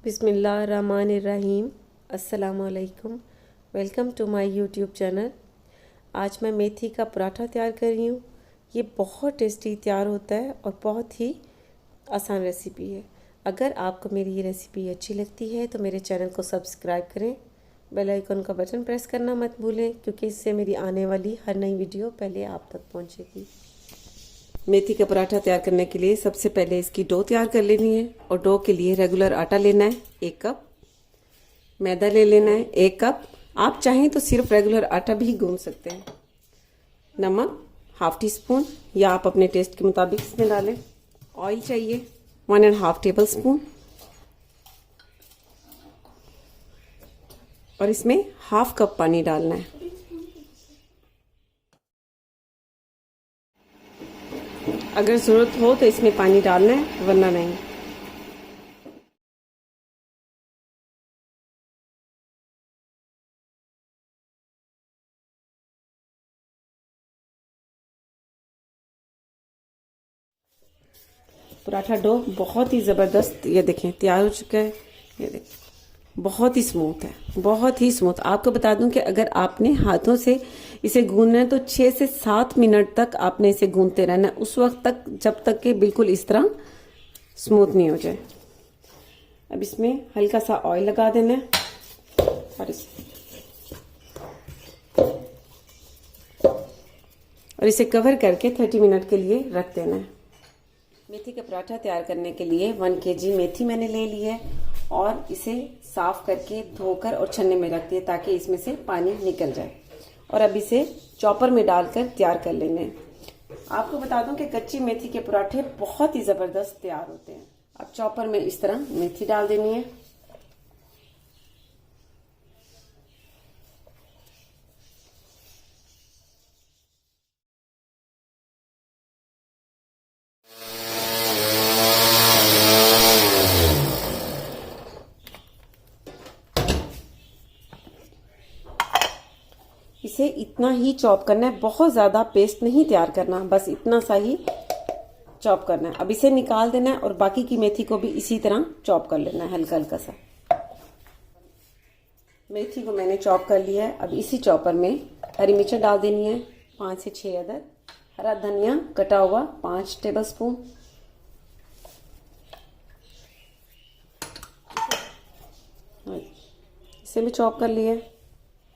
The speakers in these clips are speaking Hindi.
बिस्मिल्लाहिर्रहमानिर्रहीम। अस्सलामुअलैकुम। Welcome to my YouTube channel. आज मैं मेथी का पराठा तैयार कर रही हूँ। ये बहुत टेस्टी तैयार होता है और बहुत ही आसान रेसिपी है। अगर आपको मेरी ये रेसिपी अच्छी लगती है तो मेरे चैनल को सब्सक्राइब करें, बेल आइकन का बटन प्रेस करना मत भूलें, क्योंकि इससे मेरी आने वाली हर नई वीडियो पहले आप तक पहुँचेगी। मेथी का पराठा तैयार करने के लिए सबसे पहले इसकी डो तैयार कर लेनी है। और डो के लिए रेगुलर आटा लेना है 1 कप, मैदा ले लेना है 1 कप। आप चाहें तो सिर्फ रेगुलर आटा भी गूंद सकते हैं। नमक ½ टी स्पून या आप अपने टेस्ट के मुताबिक इसमें डालें। ऑयल चाहिए 1½ टेबल स्पून और इसमें ½ कप पानी डालना है। अगर ज़रूरत हो तो इसमें पानी डालना है, वरना नहीं। पराठा डो बहुत ही ज़बरदस्त, ये देखें तैयार हो चुका है। ये देखें बहुत ही स्मूथ है, बहुत ही स्मूथ। आपको बता दूं कि अगर आपने हाथों से इसे गूंदना है तो 6 से 7 मिनट तक आपने इसे गूंदते रहना है, उस वक्त तक जब तक कि बिल्कुल इस तरह स्मूथ नहीं हो जाए। अब इसमें हल्का सा ऑयल लगा देना है और इसे कवर करके 30 मिनट के लिए रख देना है। मेथी का पराठा तैयार करने के लिए 1 kg मेथी मैंने ले ली है और इसे साफ करके धोकर और छन्ने में रख दिए ताकि इसमें से पानी निकल जाए। और अब इसे चॉपर में डालकर तैयार कर लेंगे। आपको बता दूं कि कच्ची मेथी के पराठे बहुत ही ज़बरदस्त तैयार होते हैं। अब चॉपर में इस तरह मेथी डाल देनी है। इसे इतना ही चॉप करना है, बहुत ज़्यादा पेस्ट नहीं तैयार करना, बस इतना सा ही चॉप करना है। अब इसे निकाल देना है और बाकी की मेथी को भी इसी तरह चॉप कर लेना है, हल्का हल्का सा। मेथी को मैंने चॉप कर लिया है। अब इसी चॉपर में हरी मिर्च डाल देनी है 5 से 6 अदद, हरा धनिया कटा हुआ 5 टेबल स्पून, इसे भी चॉप कर लिया।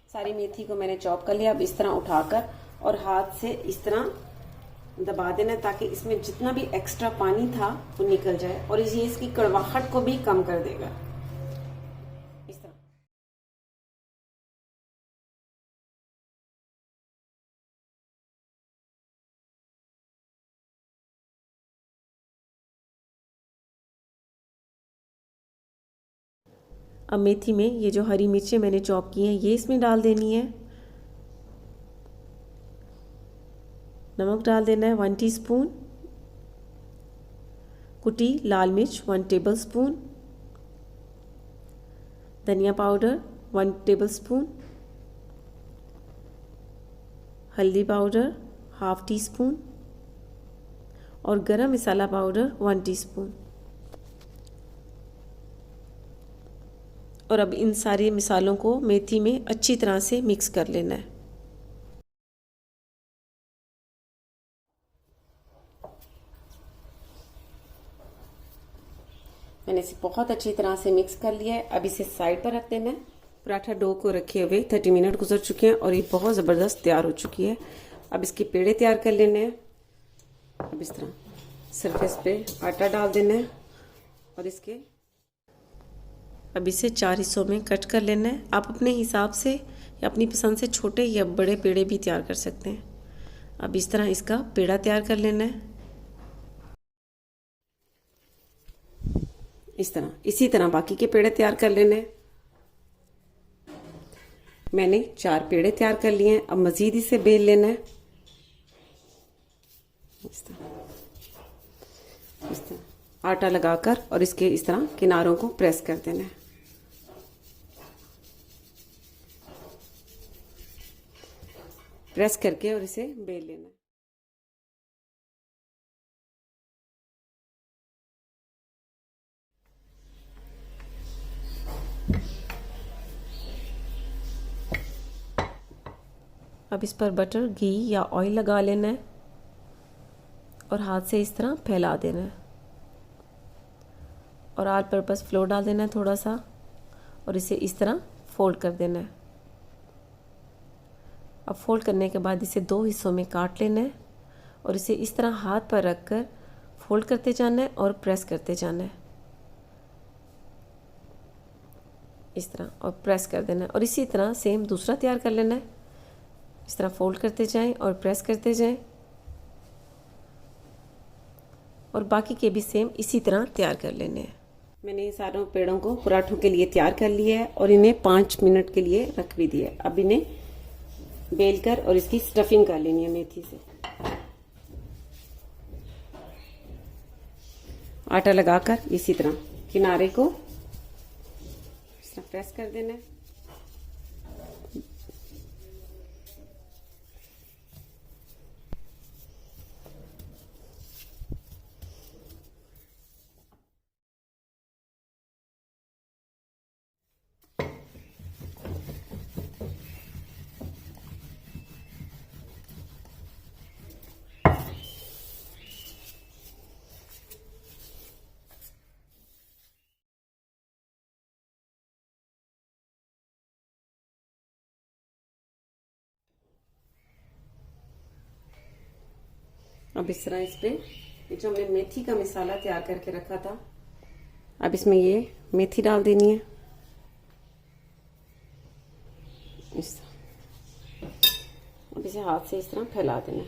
सारी मेथी को मैंने चॉप कर लिया। अब इस तरह उठाकर और हाथ से इस तरह दबा देना ताकि इसमें जितना भी एक्स्ट्रा पानी था वो निकल जाए और ये इसकी कड़वाहट को भी कम कर देगा। इस तरह अब मेथी में ये जो हरी मिर्चें मैंने चॉप की हैं ये इसमें डाल देनी है। नमक डाल देना है 1 टीस्पून, कुटी लाल मिर्च 1 टेबल स्पून, धनिया पाउडर 1 टेबल स्पून, हल्दी पाउडर ½ टीस्पून और गरम मसाला पाउडर 1 टीस्पून। और अब इन सारे मसालों को मेथी में अच्छी तरह से मिक्स कर लेना है। मैंने इसे बहुत अच्छी तरह से मिक्स कर लिया है। अब इसे साइड पर रख देना है। पराठा डो को रखे हुए 30 मिनट गुजर चुके हैं और ये बहुत ज़बरदस्त तैयार हो चुकी है। अब इसके पेड़े तैयार कर लेने हैं। अब इस तरह सरफेस पे आटा डाल देना है और अब इसे 4 हिस्सों में कट कर लेना है। आप अपने हिसाब से या अपनी पसंद से छोटे या बड़े पेड़े भी तैयार कर सकते हैं। अब इस तरह इसका पेड़ा तैयार कर लेना है। इस तरह इसी तरह बाकी के पेड़े तैयार कर लेने हैं। मैंने 4 पेड़े तैयार कर लिए हैं। अब मज़ीद इसे बेल लेना है। इस तरह आटा लगाकर और इसके इस तरह किनारों को प्रेस कर देना है। प्रेस करके और इसे बेल लेना है। अब इस पर बटर, घी या ऑयल लगा लेना है और हाथ से इस तरह फैला देना है और ऑल पर्पस फ्लोर डाल देना है थोड़ा सा और इसे इस तरह फोल्ड कर देना है। अब फोल्ड करने के बाद इसे 2 हिस्सों में काट लेना है और इसे इस तरह हाथ पर रख कर फोल्ड करते जाना है और प्रेस करते जाना है, इस तरह, और प्रेस कर देना है। और इसी तरह सेम दूसरा तैयार कर लेना है। इस तरह फोल्ड करते जाएं और प्रेस करते जाएं और बाकी के भी सेम इसी तरह तैयार कर लेने हैं। मैंने इन सारों पेड़ों को पराठों के लिए तैयार कर लिया है और इन्हें 5 मिनट के लिए रख भी दिया है। अब इन्हें बेल कर और इसकी स्टफिंग कर लेनी है मेथी से। आटा लगाकर इसी तरह किनारे को इस तरह प्रेस कर देना है। अब इस तरह इस पे ये जो हमने मेथी का मसाला तैयार करके रखा था, अब इसमें ये मेथी डाल देनी है इस तरह। अब इसे हाथ से इस तरह फैला देना है।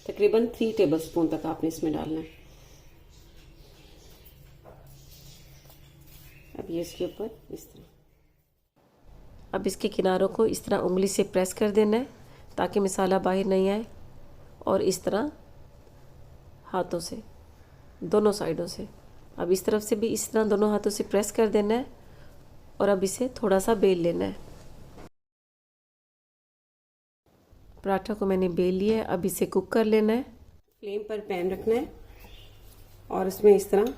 तकरीबन 3 टेबलस्पून तक आपने इसमें डालना है। अब ये इसके ऊपर इस तरह, अब इसके किनारों को इस तरह उंगली से प्रेस कर देना है ताकि मसाला बाहर नहीं आए और इस तरह हाथों से दोनों साइडों से, अब इस तरफ से भी इस तरह दोनों हाथों से प्रेस कर देना है और अब इसे थोड़ा सा बेल लेना है। पराठा को मैंने बेल लिया है। अब इसे कुक कर लेना है। फ्लेम पर पैन रखना है और इसमें इस तरह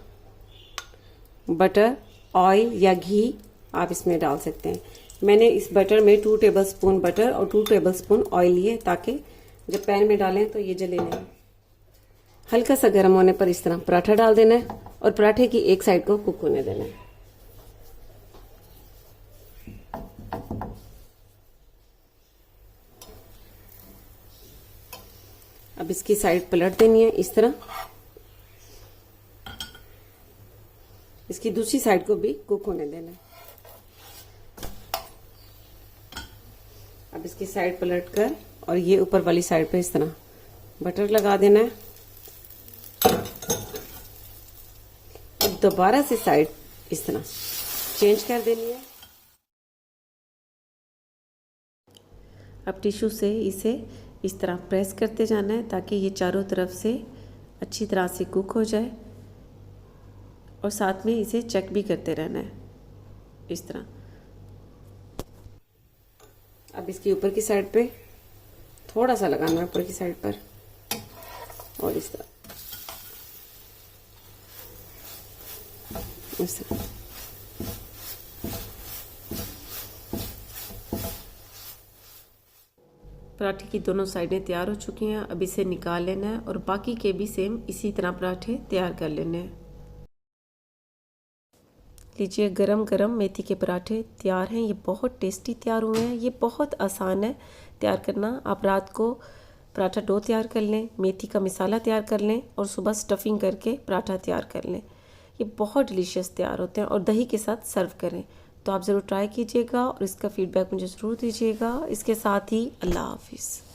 बटर, ऑयल या घी आप इसमें डाल सकते हैं। मैंने इस बटर में 2 टेबलस्पून बटर और 2 टेबलस्पून ऑयल लिए ताकि जब पैन में डालें तो ये जले नहीं। हल्का सा गर्म होने पर इस तरह पराठा डाल देना है और पराठे की एक साइड को कुक होने देना है। अब इसकी साइड पलट देनी है इस तरह। इसकी दूसरी साइड को भी कुक होने देना है। अब इसकी साइड पलट कर और ये ऊपर वाली साइड पे इस तरह बटर लगा देना है। अब दोबारा से साइड इस तरह चेंज कर देनी है। अब टिश्यू से इसे इस तरह प्रेस करते जाना है ताकि ये चारों तरफ से अच्छी तरह से कुक हो जाए और साथ में इसे चेक भी करते रहना है इस तरह। अब इसके ऊपर की साइड पे थोड़ा सा लगाना है, ऊपर की साइड पर, और इस तरह इस तरह। पराठे की दोनों साइडें तैयार हो चुकी हैं। अब इसे निकाल लेना है और बाकी के भी सेम इसी तरह पराठे तैयार कर लेने हैं। लीजिए, गरम गरम मेथी के पराठे तैयार हैं। ये बहुत टेस्टी तैयार हुए हैं। ये बहुत आसान है तैयार करना। आप रात को पराठा डो तैयार कर लें, मेथी का मसाला तैयार कर लें और सुबह स्टफिंग करके पराठा तैयार कर लें। ये बहुत डिलीशियस तैयार होते हैं और दही के साथ सर्व करें। तो आप ज़रूर ट्राई कीजिएगा और इसका फीडबैक मुझे ज़रूर दीजिएगा। इसके साथ ही अल्लाह हाफिज़।